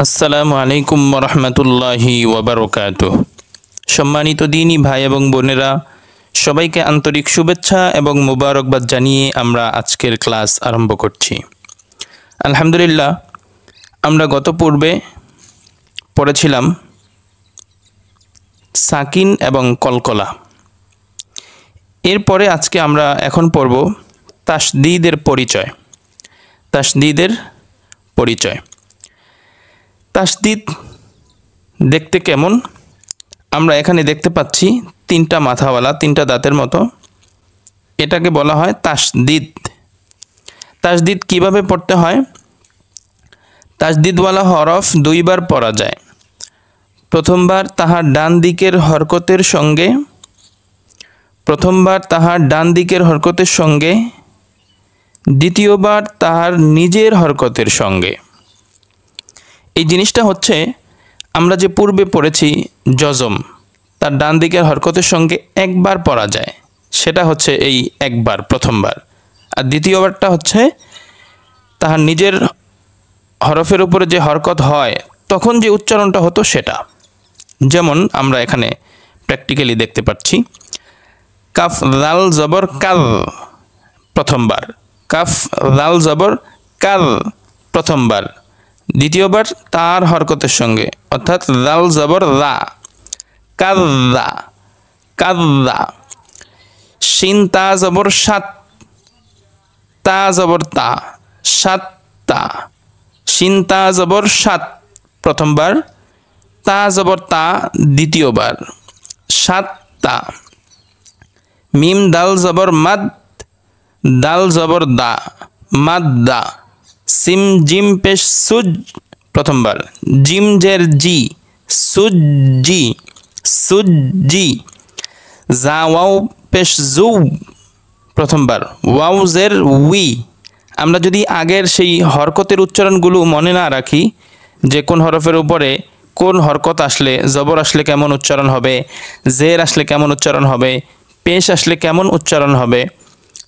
আসসালামু আলাইকুম রহমতুল্লাহি ওয়াবারকাতুহ। সম্মানিত দিনী ভাই এবং বোনেরা, সবাইকে আন্তরিক শুভেচ্ছা এবং মোবারকবাদ জানিয়ে আমরা আজকের ক্লাস আরম্ভ করছি। আলহামদুলিল্লাহ, আমরা গত পূর্বে পড়েছিলাম সাকিন এবং কলকলা। এরপরে আজকে আমরা এখন পড়ব তাসদীদের পরিচয়। তাসদীদের পরিচয়। তাসদীদ দেখতে কেমন? আমরা এখানে দেখতে পাচ্ছি তিনটা মাথাওয়ালা, তিনটা দাঁতের মতো। এটাকে বলা হয় তাসদীদ। তাসদীদ কিভাবে পড়তে হয়? তাসদীদওয়ালা হরফ দুইবার পড়া যায়। প্রথমবার তাহার ডান দিকের হরকতের সঙ্গে, দ্বিতীয়বার তাহার নিজের হরকতের সঙ্গে। এই জিনিসটা হচ্ছে, আমরা যে পূর্বে পড়েছি জজম, তার ডান দিকের হরকতের সঙ্গে একবার পড়া যায়, সেটা হচ্ছে এই একবার, প্রথমবার। আর দ্বিতীয়বারটা হচ্ছে তাহার নিজের হরফের উপরে যে হরকত হয় তখন যে উচ্চারণটা হতো সেটা। যেমন আমরা এখানে প্র্যাকটিক্যালি দেখতে পাচ্ছি, কাফ লাল জবর কাল প্রথমবার, কাফ লাল জবর কাল প্রথমবার। দ্বিতীয়বার তার হরকতের সঙ্গে, অর্থাৎ লাল জবর লা, কাল্লা কাল্লা। শিন তা জবর সাত, তা জবর তা, সাতটা। শিন তা জবর সাত প্রথমবার, তা জবর তা দ্বিতীয়বার, সাতটা। মিম দাল জবর মাদ, দাল জবর দা, মাদ্দা। সিম জিম পেশ সুজ প্রথমবার, জিম জের জি, সুজি, সুজি। জা ওয়াও পেশ জু প্রথমবার, ওয়াও জের উই। আমরা যদি আগের সেই হরকতের উচ্চারণগুলো মনে না রাখি, যে কোন হরফের উপরে কোন হরকত আসলে, জবর আসলে কেমন উচ্চারণ হবে, জের আসলে কেমন উচ্চারণ হবে, পেশ আসলে কেমন উচ্চারণ হবে,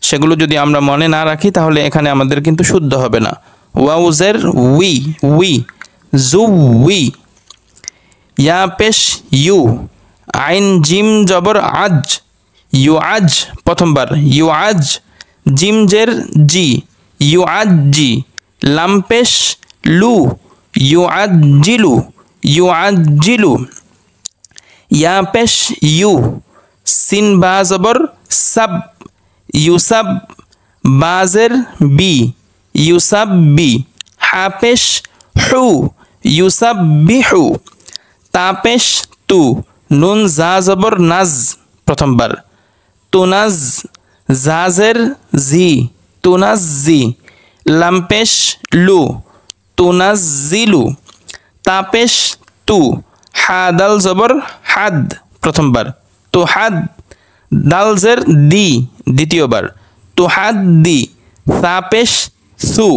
সেগুলো যদি আমরা মনে না রাখি তাহলে এখানে আমাদের কিন্তু শুদ্ধ হবে না। ওয়াও জের উই, উই, জু উই। ইয়া পেশ ইউ, আইন জিম জবর আজ, ইউ আজ প্রথমবার, ইউ আজ। জিম জের জি, ইউ আজ জি। লাম পেশ লু, ইউ আজ জিলু, ইউ আজ জিলু। ইয়া পেশ ইউ, সিন বা জবর সাব, ইউসাব। বাজের বি, ইউসাব বি। হা পেশ হু, ইউসাব বিহু। তা পেশ তু, নুন জা জবর নাজ প্রথমবার, তুনাজ। জাজের জি, তুনাজ জি। লাম পেশ লু, তুনাজ জিলু। তা পেশ তু, হা দাল জবর হাদ প্রথমবার, তো হাদ। দাল জের দি দ্বিতীয়বার, তো হাদ দি। সা পেশ সু,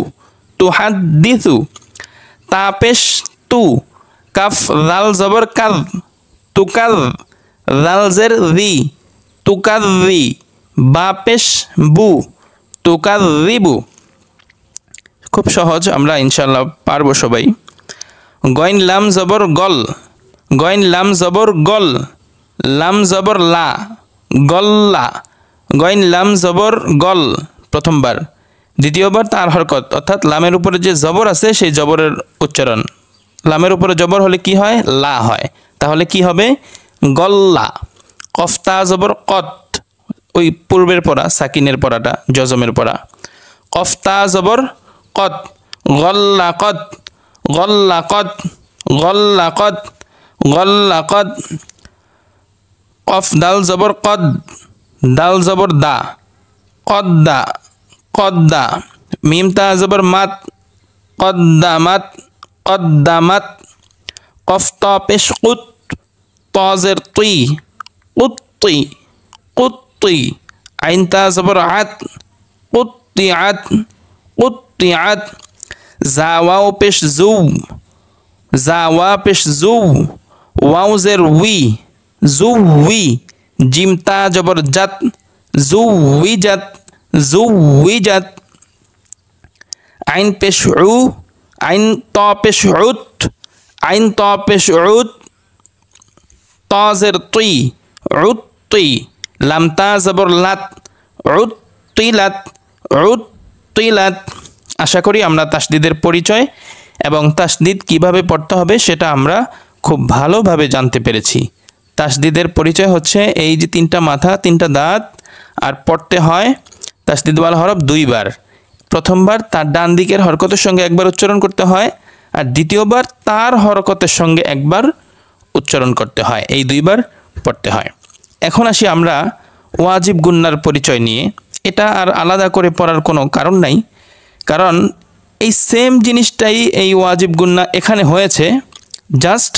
তো হাদ দি সু। তা পেশ তু, কাফ লাল জবর কাল, তুকাল। লাল জের রি, তুকাল রি। বা পেশ বু, তুকাল রিবু। খুব সহজ, আমরা ইনশাল্লাহ পারবো সবাই। গইন লাম জবর গল, গইন লাম জবর গল। লাম জবর লা, গল্লা। গইন লাম জবর গল প্রথমবার, দ্বিতীয়বার তার হরকত, অর্থাৎ লামের উপরে যে জবর আছে সেই জবরের উচ্চারণ। লামের উপরে জবর হলে কি হয়? লা হয়। তাহলে কি হবে? গল্লা। কফতা জবর কত, ওই পূর্বের পড়া, সাকিনের পড়াটা, জজমের পড়া। কফতা জবর কত, গল্লা কত, গল্লা কত, গল্লা কত, গল্লা কত। কফ দাল জবর কদ, দাল জবর দা, কদ্দা, কদ্দা। মিম তা জবর মাত, কদ্দামাত, কদ্দামাত। কফ ত পেশ কুত, ত জের তুই, কুত্তি, কুত্তি। আইন তা জবর আত, কুত্তিআত, কুত্তিআত। জা ওয়াও পেশ জু, জা ওয়া পেশ জু। ওয়াও জের উই, জু উই। জিম তা জবর জাত, জু উই জাত, জু উই জাত। আইন পেশ উ, আইন ত পেশ উত, আইন ত পেশ উদ, তাজের তুই, উদ তুই, লাম তা জবর লাত, উদ তুইলাত, উদ তুইলাত। আশা করি আমরা তাসদিদের পরিচয় এবং তাসদিদ কিভাবে পড়তে হবে সেটা আমরা খুব ভালোভাবে জানতে পেরেছি। তাসদিদের পরিচয় হচ্ছে এই যে তিনটা মাথা, তিনটা দাঁত, আর পড়তে হয় তাসদিদওয়ালা হরফ দুইবার। প্রথমবার তার ডান দিকের হরকতের সঙ্গে একবার উচ্চারণ করতে হয়, আর দ্বিতীয়বার তার হরকতের সঙ্গে একবার উচ্চারণ করতে হয়। এই দুইবার পড়তে হয়। এখন আসি আমরা ওয়াজিব গুন্নার পরিচয় নিয়ে। এটা আর আলাদা করে পড়ার কোনো কারণ নাই, কারণ এই সেম জিনিসটাই এই ওয়াজিব গুন্না এখানে হয়েছে, জাস্ট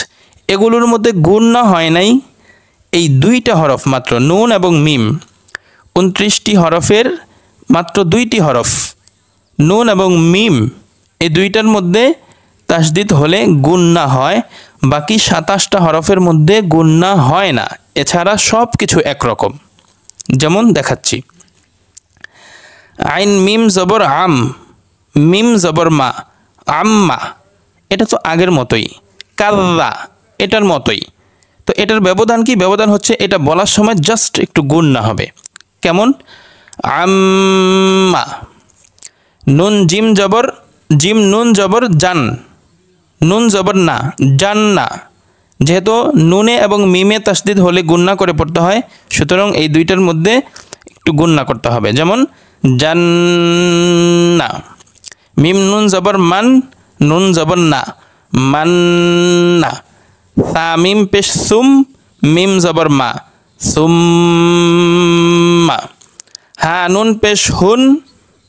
এগুলোর মধ্যে গুন্না হয় নাই এই দুইটা হরফ মাত্র, নুন এবং মিম। 29টি হরফের মাত্র 2টি হরফ নুন এবং মিম, এই দুইটার মধ্যে তাসদিদ হলে গুন্না হয়, বাকি 27টা হরফের মধ্যে গুন্না হয় না। এছাড়া সব কিছু একরকম। যেমন দেখাচ্ছি, আইন মিম জবর আম, মিম জবর মা, আম্মা, এটা তো আগের মতোই। কাল্লা, এটার মতোই। তো এটার ব্যবধান কি? ব্যবধান হচ্ছে এটা বলার সময় জাস্ট একটু গুন্না হবে। কেমন? আম্মা। নুন জিম জবর, জিম নুন জবর জান, নুন জবর না, জান না। যেহেতু নুনে এবং মিমে তাসদিদ হলে গুন্না করে পড়তে হয়, সুতরাং এই দুইটার মধ্যে একটু গুন্না করতে হবে। যেমন জান্না। মিম নুন জবর মান, নুন জবর না, মান্না। সা মিম পেশ সুম, মিম জবর মা, সুম্মা। হা নুন পেশ হুন,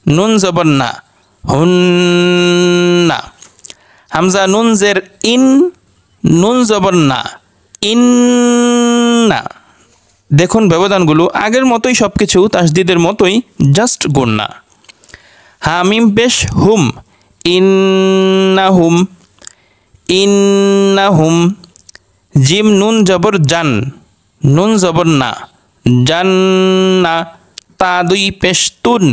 নুন জবর না, হুন্না। হামজা নুন জের ইন, নুন জবর না, ইন্না। দেখুন ব্যবধানগুলো আগের মতোই, সব কিছু তাসদিদের মতোই, জাস্ট গুন্না। হা মিম পেশ হুম, ইন্নাহুম, ইন্নাহুম। জিম নুন জবর জান, নুন জবর না, জান্না। তা দুই পেশ তুন,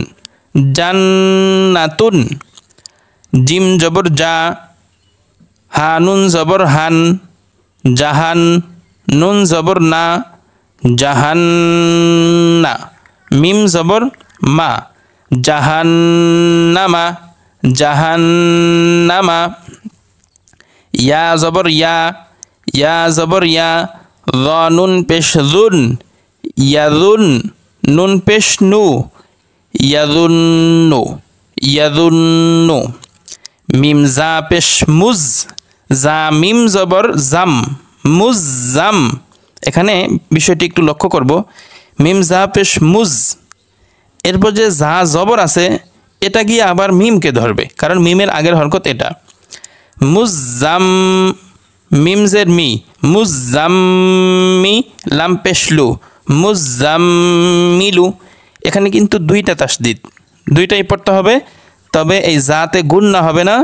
জান্নাতুন। জিম জবর জা, হা নুন জবর হান, জাহান। নুন জবর না, জাহান্না। মিম জবর মা, জাহান্নামা, জাহান্নামা। ইয়া জবর ইয়া, ইয়া জবর ইয়া। য নুন পেশ জুন, ইয়াজুন। নুন পেশ নু, ইয়াজুন্নু, ইয়াজুন্নু। মিম জা পেশ মুজ, জা মিম জবর জাম, মুজাম। এখানে বিষয়টি একটু লক্ষ্য করব, মিম জা পেশ মুজ, এরপর যে জা জবর আছে এটা গিয়ে আবার মিমকে ধরবে, কারণ মিমের আগের হরকত এটা। মুজাম, মিম জের মি, মুজাম্মি। লাম পেশ লু, মুজাম্মিলু। এখানে কিন্তু দুইটা তাসদিদ, দুইটাই পড়তে হবে, তবে এই জাতে গুন্না হবে না,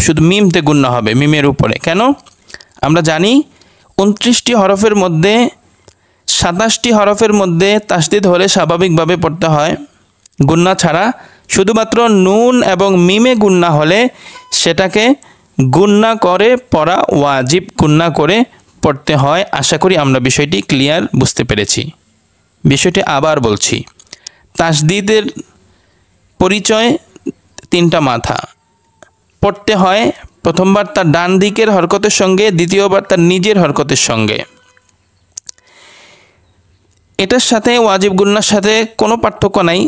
শুধু মিমতে গুন্না হবে, মিমের উপরে। কেন? আমরা জানি 29টি হরফের মধ্যে 27টি হরফের মধ্যে তাসদিদ হলে স্বাভাবিকভাবে পড়তে হয় গুন্না ছাড়া। শুধুমাত্র নুন এবং মিমে গুন্না হলে সেটাকে গুন্না করে পড়া ওয়াজিব, গুন্না করে পড়তে হয়। আশা করি আমরা বিষয়টি ক্লিয়ার বুঝতে পেরেছি। বিষয়টি আবার বলছি, তাসদিদের পরিচয় তিনটা মাথা। পড়তে হয় প্রথমবার তার ডান দিকের হরকতের সঙ্গে, দ্বিতীয়বার তার নিজের হরকতের সঙ্গে। এটার সাথে ওয়াজিব গুন্নার সাথে কোনো পার্থক্য নাই,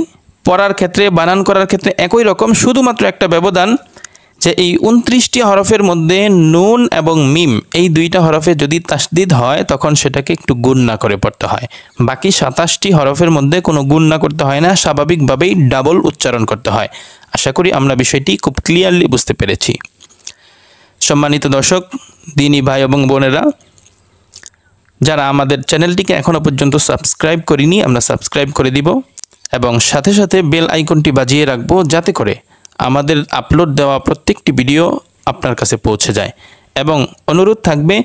পড়ার ক্ষেত্রে, বানান করার ক্ষেত্রে একই রকম। শুধুমাত্র একটা ব্যবধান যে এই 29টি হরফের মধ্যে নুন এবং মিম, এই দুইটা হরফে যদি তাসদিদ হয় তখন সেটাকে একটু গুন্না করে পড়তে হয়। বাকি 27টি হরফের মধ্যে কোনো গুন্না করতে হয় না, স্বাভাবিকভাবেই ডাবল উচ্চারণ করতে হয়। আশা করি আমরা বিষয়টি খুব ক্লিয়ারলি বুঝতে পেরেছি। সম্মানিত দর্শক, দিনী ভাই এবং বোনেরা, যারা আমাদের চ্যানেলটিকে এখনও পর্যন্ত সাবস্ক্রাইব করিনি, আমরা সাবস্ক্রাইব করে দিব এবং সাথে সাথে বেল আইকনটি বাজিয়ে রাখবো, যাতে করে আমাদের আপলোড দেওয়া প্রত্যেকটি ভিডিও আপনার কাছে পৌঁছে যায়। এবং অনুরোধ থাকবে,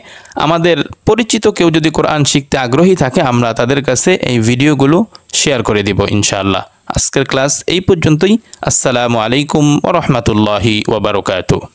আমাদের পরিচিত কেউ যদি কোরআন শিখতে আগ্রহী থাকে, আমরা তাদের কাছে এই ভিডিওগুলো শেয়ার করে দিব ইনশাআল্লাহ। আজকের ক্লাস এই পর্যন্তই। আসসালামু আলাইকুম ওয়া রাহমাতুল্লাহি ওয়া বারাকাতুহু।